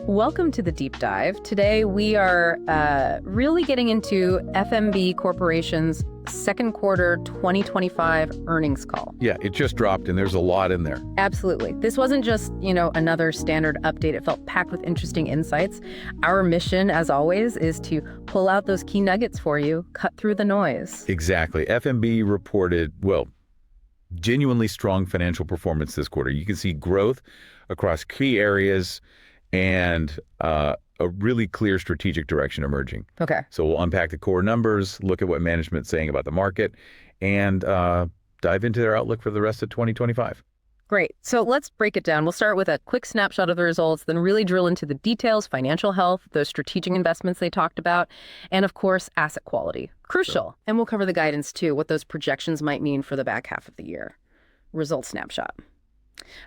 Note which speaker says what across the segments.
Speaker 1: Welcome to the deep dive. Today we are really getting into FNB Corporation's second quarter 2025 earnings call.
Speaker 2: Yeah, it just dropped and there's a lot in there.
Speaker 1: Absolutely. This wasn't just, another standard update. It felt packed with interesting insights. Our mission, as always, is to pull out those key nuggets for you, cut through the noise.
Speaker 2: Exactly. FNB reported, genuinely strong financial performance this quarter. You can see growth across key areas and a really clear strategic direction emerging.
Speaker 1: Okay.
Speaker 2: So we'll unpack the core numbers, look at what management's saying about the market, and dive into their outlook for the rest of 2025.
Speaker 1: Great. So let's break it down. We'll start with a quick snapshot of the results, then really drill into the details, financial health, those strategic investments they talked about, and of course, asset quality. Crucial. Sure. And we'll cover the guidance too, what those projections might mean for the back half of the year. Result snapshot.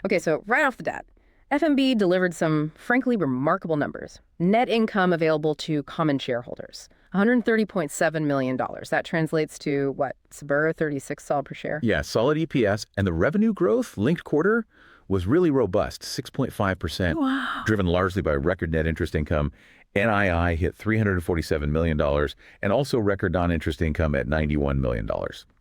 Speaker 1: Okay, so right off the bat, FNB delivered some, frankly, remarkable numbers. Net income available to common shareholders, $130.7 million. That translates to, what, Sabura, 36 sol per share?
Speaker 2: Yeah, solid EPS. And the revenue growth linked quarter was really robust, 6.5%,
Speaker 1: wow,
Speaker 2: driven largely by record net interest income. NII hit $347 million, and also record non-interest income at $91 million,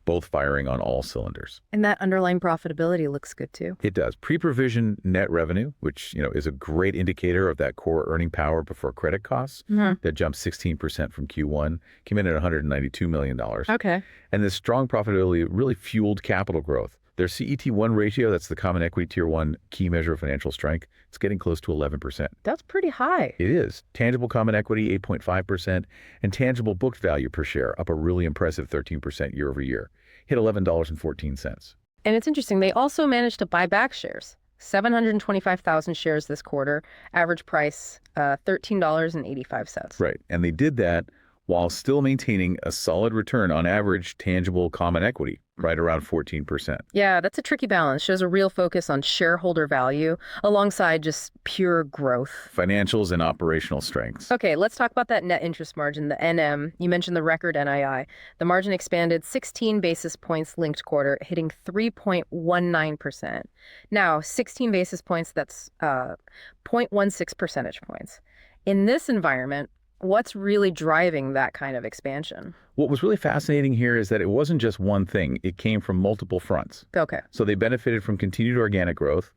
Speaker 2: both firing on all cylinders.
Speaker 1: And that underlying profitability looks good too.
Speaker 2: It does. Pre-provision net revenue, which is a great indicator of that core earning power before credit costs, that jumped 16% from Q1, came in at $192 million.
Speaker 1: Okay.
Speaker 2: And this strong profitability really fueled capital growth. Their CET1 ratio, that's the Common Equity Tier 1 key measure of financial strength, it's getting close to 11%.
Speaker 1: That's pretty high.
Speaker 2: It is. Tangible common equity, 8.5%, and tangible book value per share, up a really impressive 13% year over year, hit $11.14.
Speaker 1: And it's interesting, they also managed to buy back shares, 725,000 shares this quarter, average price $13.85.
Speaker 2: Right, and they did that while still maintaining a solid return on average tangible common equity, right around 14%.
Speaker 1: Yeah, that's a tricky balance. Shows a real focus on shareholder value alongside just pure growth.
Speaker 2: Financials and operational strengths.
Speaker 1: Okay, let's talk about that net interest margin, the NM. You mentioned the record NII. The margin expanded 16 basis points linked quarter, hitting 3.19%. Now, 16 basis points, that's 0.16 percentage points. In this environment, what's really driving that kind of expansion?
Speaker 2: What was really fascinating here is that it wasn't just one thing. It came from multiple fronts.
Speaker 1: Okay.
Speaker 2: So they benefited from continued organic growth,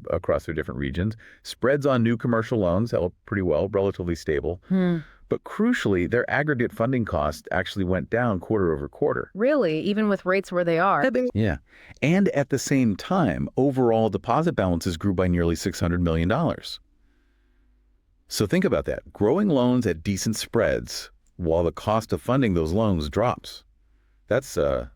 Speaker 2: across their different regions. Spreads on new commercial loans held pretty well, relatively stable. But crucially, their aggregate funding cost actually went down quarter over quarter.
Speaker 1: Really? Even with rates where they are?
Speaker 2: Yeah. And at the same time, overall deposit balances grew by nearly $600 million. So think about that. Growing loans at decent spreads while the cost of funding those loans drops. That's a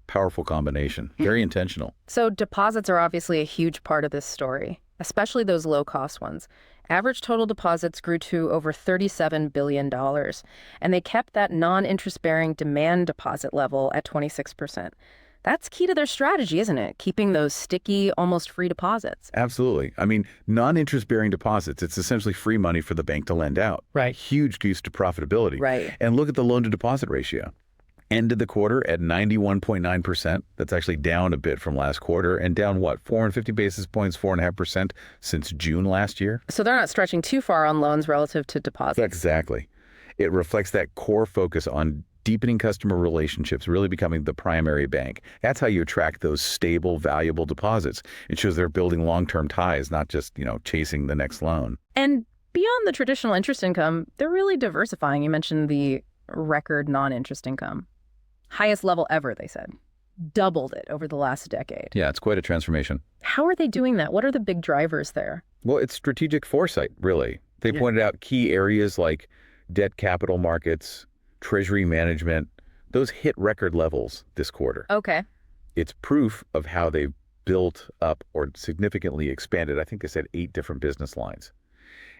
Speaker 2: powerful combination. Very intentional.
Speaker 1: So deposits are obviously a huge part of this story, especially those low-cost ones. Average total deposits grew to over $37 billion, and they kept that non-interest-bearing demand deposit level at 26%. That's key to their strategy, isn't it? Keeping those sticky, almost free deposits.
Speaker 2: Absolutely. I mean, non-interest-bearing deposits, it's essentially free money for the bank to lend out.
Speaker 1: Right.
Speaker 2: Huge boost to profitability.
Speaker 1: Right.
Speaker 2: And look at the loan-to-deposit ratio. Ended the quarter at 91.9%. That's actually down a bit from last quarter and down, 450 basis points, 4.5% since June last year.
Speaker 1: So they're not stretching too far on loans relative to deposits.
Speaker 2: Exactly. It reflects that core focus on deepening customer relationships, really becoming the primary bank. That's how you attract those stable, valuable deposits. It shows they're building long-term ties, not just, chasing the next loan.
Speaker 1: And beyond the traditional interest income, they're really diversifying. You mentioned the record non-interest income. Highest level ever, they said. Doubled it over the last decade.
Speaker 2: Yeah, it's quite a transformation.
Speaker 1: How are they doing that? What are the big drivers there?
Speaker 2: Well, it's strategic foresight, really. They pointed out key areas like debt capital markets, treasury management. Those hit record levels this quarter.
Speaker 1: Okay.
Speaker 2: It's proof of how they've built up or significantly expanded. I think they said 8 different business lines.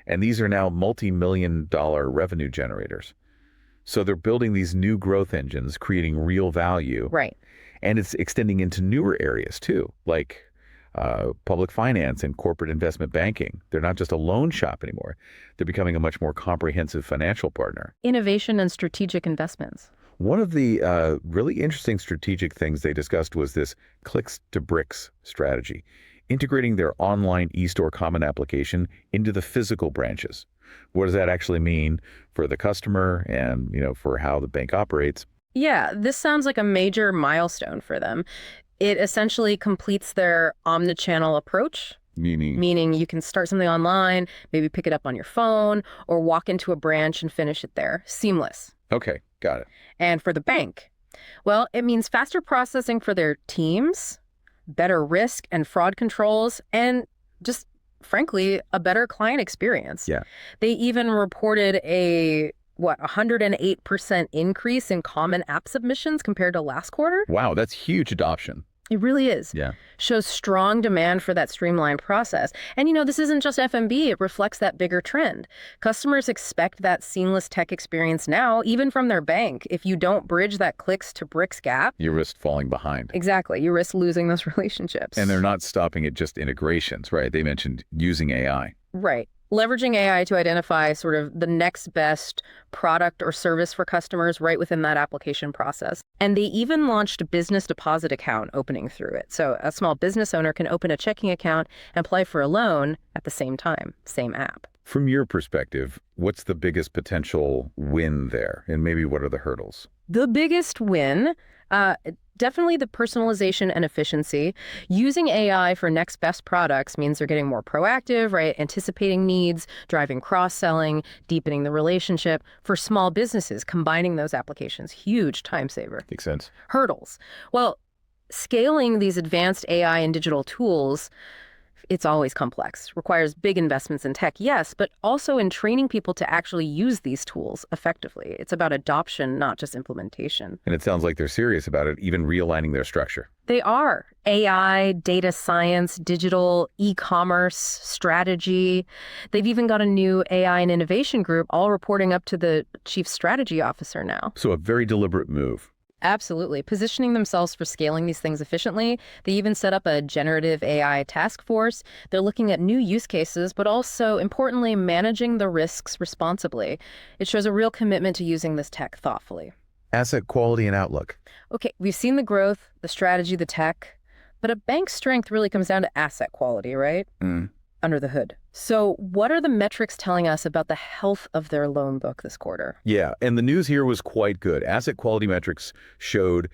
Speaker 2: And these are now multi-million-dollar revenue generators. So they're building these new growth engines, creating real value.
Speaker 1: Right.
Speaker 2: And it's extending into newer areas too, like public finance and corporate investment banking. They're not just a loan shop anymore. They're becoming a much more comprehensive financial partner.
Speaker 1: Innovation and strategic investments.
Speaker 2: One of the really interesting strategic things they discussed was this clicks to bricks strategy. integrating their online e-store common application into the physical branches. What does that actually mean for the customer and, for how the bank operates?
Speaker 1: Yeah, this sounds like a major milestone for them. It essentially completes their omnichannel approach, meaning you can start something online, maybe pick it up on your phone, or walk into a branch and finish it there. Seamless.
Speaker 2: Okay, got it.
Speaker 1: And for the bank, well, it means faster processing for their teams, better risk and fraud controls, and just, frankly, a better client experience.
Speaker 2: Yeah.
Speaker 1: They even reported a 108% increase in common app submissions compared to last quarter?
Speaker 2: Wow, that's huge adoption.
Speaker 1: It really is.
Speaker 2: Yeah.
Speaker 1: Shows strong demand for that streamlined process. And this isn't just FNB, it reflects that bigger trend. Customers expect that seamless tech experience now, even from their bank. If you don't bridge that clicks to bricks gap,
Speaker 2: You risk falling behind.
Speaker 1: exactly, you risk losing those relationships.
Speaker 2: And they're not stopping at just integrations, right? They mentioned using AI.
Speaker 1: Right. Leveraging AI to identify sort of the next best product or service for customers right within that application process. And they even launched a business deposit account opening through it. So a small business owner can open a checking account and apply for a loan at the same time, same app.
Speaker 2: From your perspective, what's the biggest potential win there? And maybe what are the hurdles?
Speaker 1: The biggest win, definitely the personalization and efficiency. Using AI for next best products means they're getting more proactive, right? Anticipating needs, driving cross-selling, deepening the relationship. For small businesses, combining those applications, huge time saver.
Speaker 2: Makes sense.
Speaker 1: Hurdles. Well, scaling these advanced AI and digital tools, it's always complex. Requires big investments in tech, yes, but also in training people to actually use these tools effectively. It's about adoption, not just implementation.
Speaker 2: And it sounds like they're serious about it, even realigning their structure.
Speaker 1: They are. AI, data science, digital, e-commerce, strategy. They've even got a new AI and innovation group, all reporting up to the chief strategy officer now.
Speaker 2: So a very deliberate move.
Speaker 1: Absolutely. Positioning themselves for scaling these things efficiently. They even set up a generative AI task force. They're looking at new use cases, but also, importantly, managing the risks responsibly. It shows a real commitment to using this tech thoughtfully.
Speaker 2: Asset quality and outlook.
Speaker 1: Okay, we've seen the growth, the strategy, the tech, but a bank's strength really comes down to asset quality, right? Under the hood. So what are the metrics telling us about the health of their loan book this quarter?
Speaker 2: Yeah, and the news here was quite good. Asset quality metrics showed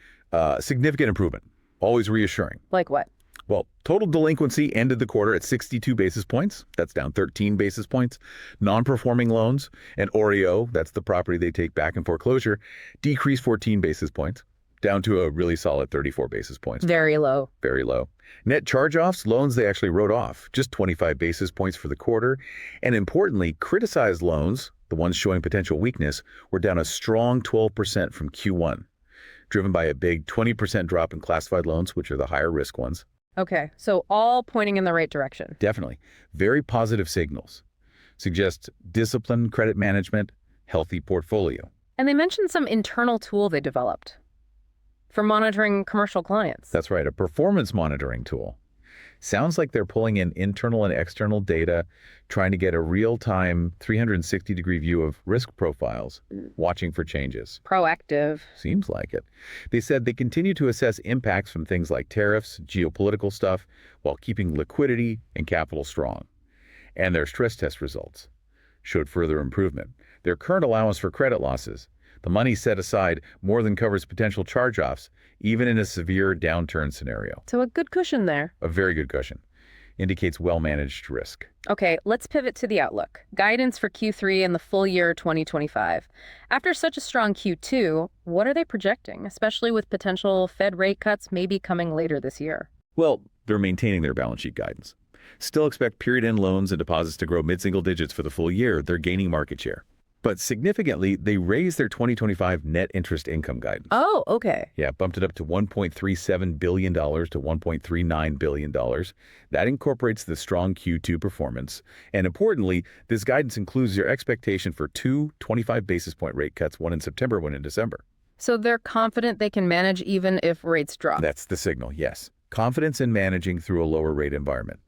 Speaker 2: significant improvement, always reassuring.
Speaker 1: Like what?
Speaker 2: Well, total delinquency ended the quarter at 62 basis points. That's down 13 basis points. Non-performing loans and OREO, that's the property they take back in foreclosure, decreased 14 basis points, down to a really solid 34 basis points.
Speaker 1: Very low.
Speaker 2: Very low. Net charge-offs, loans they actually wrote off, just 25 basis points for the quarter. And importantly, criticized loans, the ones showing potential weakness, were down a strong 12% from Q1, driven by a big 20% drop in classified loans, which are the higher risk ones.
Speaker 1: Okay, so all pointing in the right direction.
Speaker 2: Definitely. Very positive signals. Suggest disciplined credit management, healthy portfolio.
Speaker 1: And they mentioned some internal tool they developed for monitoring commercial clients.
Speaker 2: That's right, a performance monitoring tool. Sounds like they're pulling in internal and external data, trying to get a real-time 360-degree view of risk profiles, watching for changes.
Speaker 1: Proactive.
Speaker 2: Seems like it. They said they continue to assess impacts from things like tariffs, geopolitical stuff, while keeping liquidity and capital strong. And their stress test results showed further improvement. Their current allowance for credit losses, the money set aside, more than covers potential charge-offs, even in a severe downturn scenario.
Speaker 1: So a good cushion there.
Speaker 2: A very good cushion. Indicates well-managed risk.
Speaker 1: Okay, let's pivot to the outlook. Guidance for Q3 and the full year 2025. After such a strong Q2, what are they projecting, especially with potential Fed rate cuts maybe coming later this year?
Speaker 2: Well, they're maintaining their balance sheet guidance. Still expect period-end loans and deposits to grow mid-single digits for the full year. They're gaining market share. But significantly, they raised their 2025 net interest income guidance.
Speaker 1: Oh, okay.
Speaker 2: Yeah, bumped it up to $1.37 billion to $1.39 billion. That incorporates the strong Q2 performance. And importantly, this guidance includes your expectation for 2 25 basis point rate cuts, one in September, one in December.
Speaker 1: So they're confident they can manage even if rates drop.
Speaker 2: That's the signal, yes. Confidence in managing through a lower rate environment.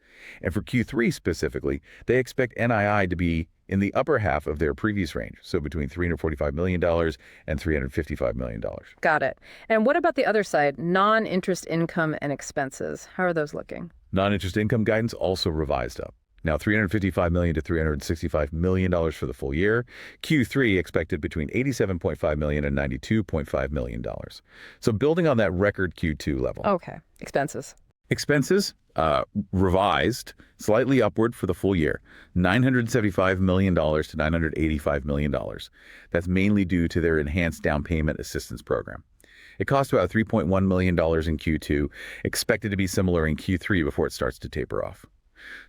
Speaker 2: And for Q3 specifically, they expect NII to be in the upper half of their previous range, so between $345 million and $355 million.
Speaker 1: Got it. And what about the other side, non-interest income and expenses? How are those looking?
Speaker 2: Non-interest income guidance also revised up. Now $355 million to $365 million for the full year. Q3 expected between $87.5 million and $92.5 million. So building on that record Q2 level.
Speaker 1: Okay. Expenses.
Speaker 2: Expenses revised slightly upward for the full year, $975 million to $985 million. That's mainly due to their enhanced down payment assistance program. It cost about $3.1 million in Q2, expected to be similar in Q3 before it starts to taper off.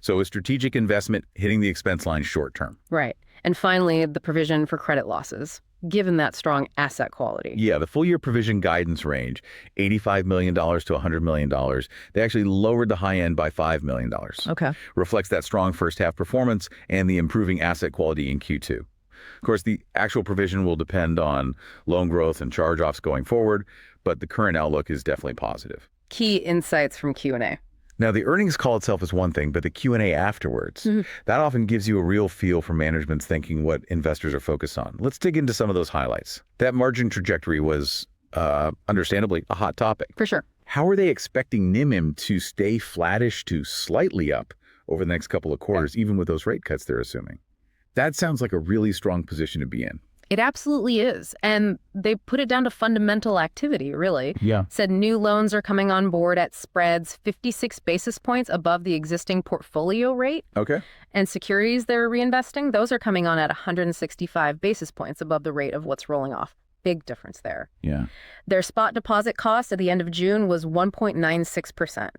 Speaker 2: So a strategic investment hitting the expense line short term.
Speaker 1: Right. And finally, the provision for credit losses, given that strong asset quality.
Speaker 2: Yeah, the full year provision guidance range, $85 million to $100 million. They actually lowered the high end by $5 million.
Speaker 1: Okay.
Speaker 2: Reflects that strong first half performance and the improving asset quality in Q2. Of course, the actual provision will depend on loan growth and charge-offs going forward, but the current outlook is definitely positive.
Speaker 1: Key insights from Q&A.
Speaker 2: Now, the earnings call itself is one thing, but the Q&A afterwards, that often gives you a real feel for management's thinking what investors are focused on. Let's dig into some of those highlights. That margin trajectory was, understandably, a hot topic.
Speaker 1: For sure.
Speaker 2: How are they expecting NIM to stay flattish to slightly up over the next couple of quarters, even with those rate cuts they're assuming? That sounds like a really strong position to be in.
Speaker 1: It absolutely is. And they put it down to fundamental activity, really.
Speaker 2: Yeah.
Speaker 1: Said new loans are coming on board at spreads 56 basis points above the existing portfolio rate.
Speaker 2: Okay.
Speaker 1: And securities they're reinvesting, those are coming on at 165 basis points above the rate of what's rolling off. Big difference there.
Speaker 2: Yeah.
Speaker 1: Their spot deposit cost at the end of June was 1.96%.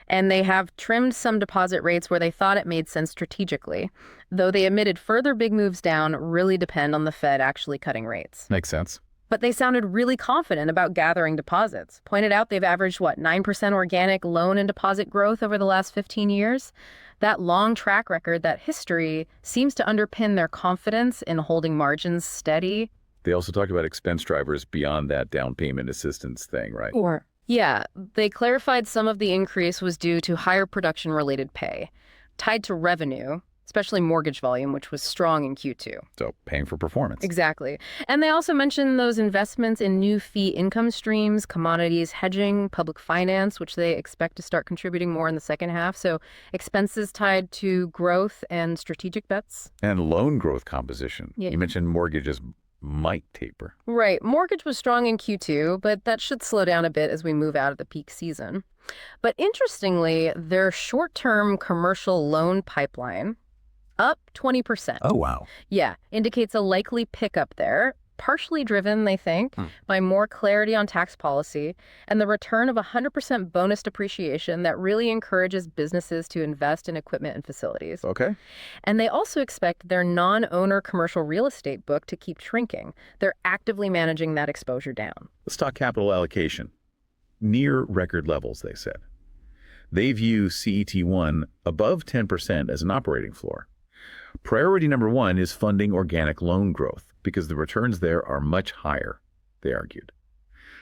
Speaker 1: And they have trimmed some deposit rates where they thought it made sense strategically, though they admitted further big moves down really depend on the Fed actually cutting rates.
Speaker 2: Makes sense.
Speaker 1: But they sounded really confident about gathering deposits. Pointed out they've averaged, 9% organic loan and deposit growth over the last 15 years? That long track record, that history, seems to underpin their confidence in holding margins steady.
Speaker 2: They also talked about expense drivers beyond that down payment assistance thing, right?
Speaker 1: Yeah, they clarified some of the increase was due to higher production-related pay, tied to revenue, especially mortgage volume, which was strong in Q2.
Speaker 2: So paying for performance.
Speaker 1: Exactly. And they also mentioned those investments in new fee income streams, commodities hedging, public finance, which they expect to start contributing more in the second half. So expenses tied to growth and strategic bets.
Speaker 2: And loan growth composition.
Speaker 1: Yeah.
Speaker 2: You mentioned mortgages might taper.
Speaker 1: Right. Mortgage was strong in Q2, but that should slow down a bit as we move out of the peak season. But interestingly, their short-term commercial loan pipeline, up 20%.
Speaker 2: Oh, wow.
Speaker 1: Yeah, indicates a likely pickup there, partially driven, they think, by more clarity on tax policy and the return of 100% bonus depreciation that really encourages businesses to invest in equipment and facilities.
Speaker 2: Okay.
Speaker 1: And they also expect their non-owner commercial real estate book to keep shrinking. They're actively managing that exposure down.
Speaker 2: Let's talk capital allocation. Near record levels, they said. They view CET1 above 10% as an operating floor. Priority number one is funding organic loan growth because the returns there are much higher, they argued.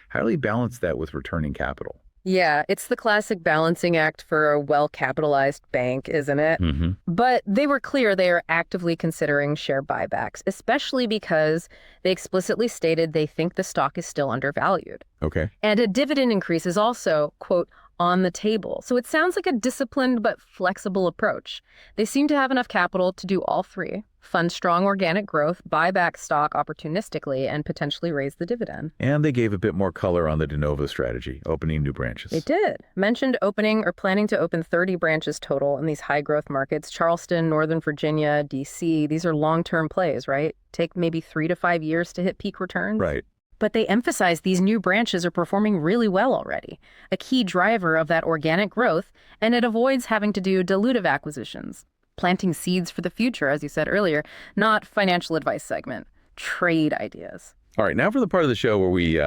Speaker 2: How do they balance that with returning capital?
Speaker 1: Yeah, it's the classic balancing act for a well-capitalized bank, isn't it? But they were clear they are actively considering share buybacks, especially because they explicitly stated they think the stock is still undervalued.
Speaker 2: Okay.
Speaker 1: And a dividend increase is also, quote, on the table. So it sounds like a disciplined but flexible approach. They seem to have enough capital to do all three: fund strong organic growth, buy back stock opportunistically, and potentially raise the dividend.
Speaker 2: And they gave a bit more color on the de novo strategy, opening new branches.
Speaker 1: They did. Mentioned opening or planning to open 30 branches total in these high growth markets: Charleston, Northern Virginia, DC. These are long-term plays, right? Take maybe 3 to 5 years to hit peak returns.
Speaker 2: Right.
Speaker 1: But they emphasize these new branches are performing really well already, a key driver of that organic growth, and it avoids having to do dilutive acquisitions, planting seeds for the future, as you said earlier, not financial advice segment, trade ideas.
Speaker 2: All right, now for the part of the show where we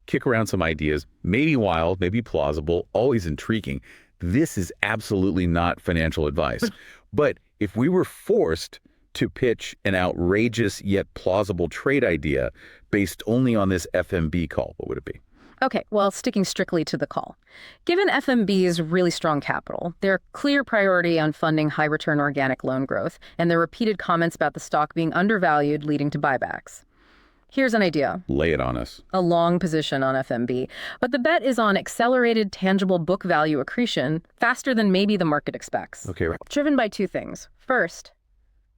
Speaker 2: kick around some ideas, maybe wild, maybe plausible, always intriguing. This is absolutely not financial advice. But if we were forced to pitch an outrageous yet plausible trade idea based only on this FNB call, what would it be?
Speaker 1: Okay, well, sticking strictly to the call. Given FNB's really strong capital, their clear priority on funding high-return organic loan growth, and their repeated comments about the stock being undervalued leading to buybacks, Here's an idea.
Speaker 2: Lay it on us.
Speaker 1: A long position on FNB. But the bet is on accelerated tangible book value accretion faster than maybe the market expects.
Speaker 2: Okay.
Speaker 1: Driven by two things. First,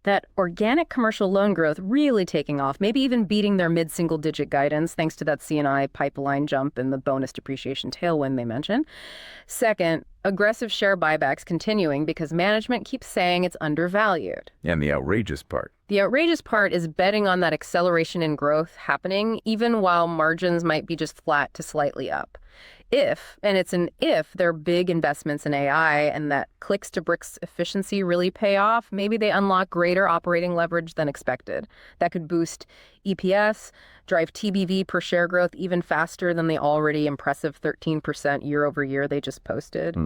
Speaker 1: that organic commercial loan growth really taking off, maybe even beating their mid-single-digit guidance thanks to that C&I pipeline jump and the bonus depreciation tailwind they mentioned. Second, aggressive share buybacks continuing because management keeps saying it's undervalued.
Speaker 2: And the outrageous part.
Speaker 1: The outrageous part is betting on that acceleration in growth happening even while margins might be just flat to slightly up. If, and it's an if, their big investments in AI and that clicks to bricks efficiency really pay off, maybe they unlock greater operating leverage than expected. That could boost EPS, drive TBV per share growth even faster than the already impressive 13% year over year they just posted.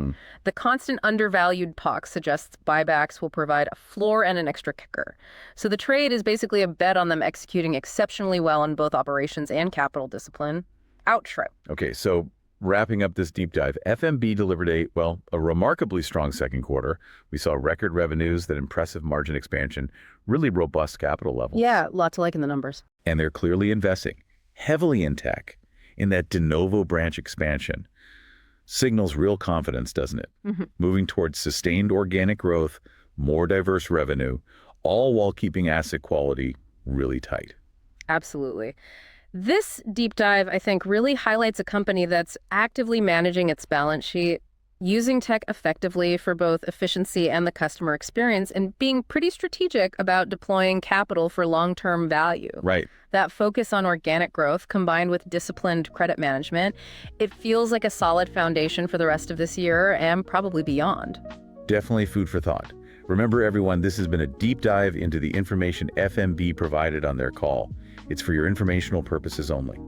Speaker 1: The constant undervalued talk suggests buybacks will provide a floor and an extra kicker. So the trade is basically a bet on them executing exceptionally well in both operations and capital discipline. Outro.
Speaker 2: Okay, so wrapping up this deep dive, FNB delivered a remarkably strong second quarter. We saw record revenues, that impressive margin expansion, really robust capital levels.
Speaker 1: Yeah, lots to like in the numbers.
Speaker 2: And they're clearly investing heavily in tech, in that de novo branch expansion. Signals real confidence, doesn't it? Moving towards sustained organic growth, more diverse revenue, all while keeping asset quality really tight.
Speaker 1: Absolutely. This deep dive, I think, really highlights a company that's actively managing its balance sheet, using tech effectively for both efficiency and the customer experience, and being pretty strategic about deploying capital for long-term value.
Speaker 2: Right.
Speaker 1: That focus on organic growth combined with disciplined credit management, it feels like a solid foundation for the rest of this year and probably beyond.
Speaker 2: Definitely food for thought. Remember, everyone, this has been a deep dive into the information FNB provided on their call. It's for your informational purposes only.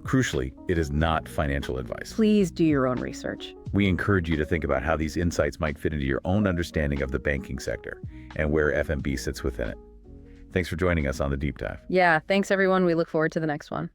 Speaker 2: Crucially, it is not financial advice.
Speaker 1: Please do your own research.
Speaker 2: We encourage you to think about how these insights might fit into your own understanding of the banking sector and where FNB sits within it. Thanks for joining us on the deep dive.
Speaker 1: Yeah, thanks everyone. We look forward to the next one.